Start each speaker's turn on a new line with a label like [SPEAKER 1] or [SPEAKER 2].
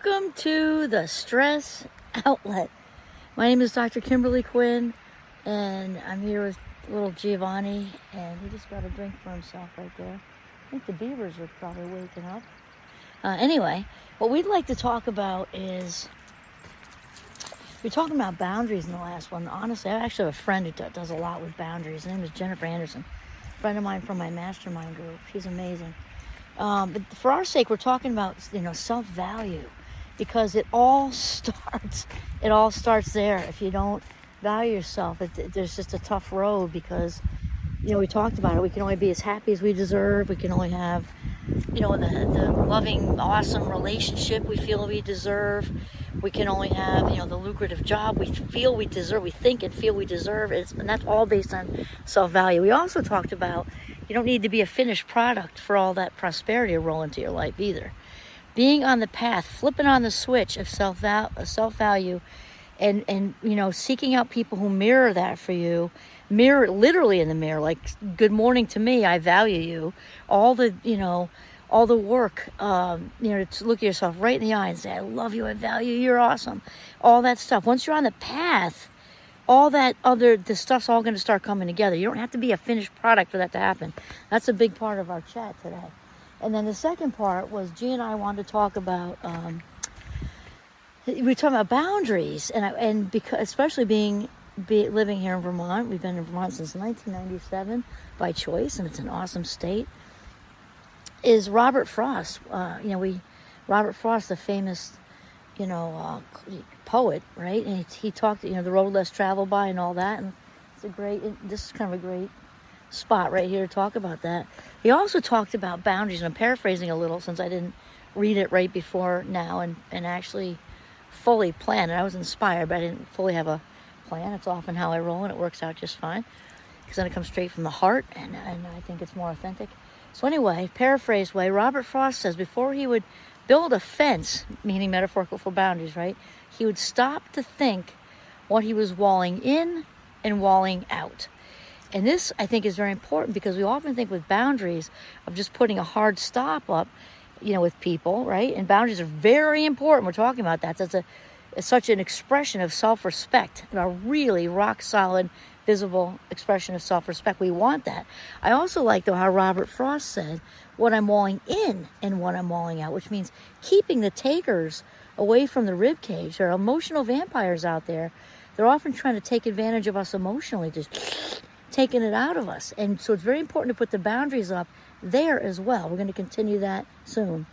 [SPEAKER 1] Welcome to the Stress Outlet. My name is Dr. Kimberly Quinn, and I'm here with little Giovanni, and he just got a drink for himself right there. I think the beavers are probably waking up. Anyway, what we'd like to talk about is, we're talking about boundaries in the last one. Honestly, I actually have a friend who does a lot with boundaries. Her name is Jennifer Anderson, a friend of mine from my mastermind group. She's amazing. But for our sake, we're talking about, self-value, because it all starts there. If you don't value yourself, there's just a tough road, because, we talked about it. We can only be as happy as we deserve. We can only have, the loving, awesome relationship we feel we deserve. We can only have, the lucrative job we feel we deserve. We think and feel we deserve. And that's all based on self-value. We also talked about, you don't need to be a finished product for all that prosperity to roll into your life either. Being on the path, flipping on the switch of self-value, and seeking out people who mirror that for you. Mirror literally in the mirror, like, good morning to me, I value you. All the work, to look at yourself right in the eye and say, I love you, I value you, you're awesome. All that stuff. Once you're on the path, the stuff's all going to start coming together. You don't have to be a finished product for that to happen. That's a big part of our chat today. And then the second part was, G and I wanted to talk about, we were talking about boundaries, and because, especially living here in Vermont. We've been in Vermont since 1997 by choice, and it's an awesome state. Is Robert Frost. Robert Frost, the famous, poet, right? And he talked, the road less traveled by and all that. And this is kind of a great spot right here to talk about that. He also talked about boundaries, and I'm paraphrasing a little since I didn't read it right before now and actually fully plan it. I was inspired, but I didn't fully have a plan. It's often how I roll, and it works out just fine, because then it comes straight from the heart, and I think it's more authentic. So anyway, paraphrased way, Robert Frost says before he would build a fence, meaning metaphorical for boundaries, right? He would stop to think what he was walling in and walling out. And this, I think, is very important, because we often think with boundaries of just putting a hard stop up, with people, right? And boundaries are very important. We're talking about that. It's such an expression of self-respect, and a really rock-solid, visible expression of self-respect. We want that. I also like, though, how Robert Frost said, what I'm walling in and what I'm walling out, which means keeping the takers away from the rib cage. There are emotional vampires out there. They're often trying to take advantage of us emotionally, just taking it out of us. And so it's very important to put the boundaries up there as well. We're going to continue that soon.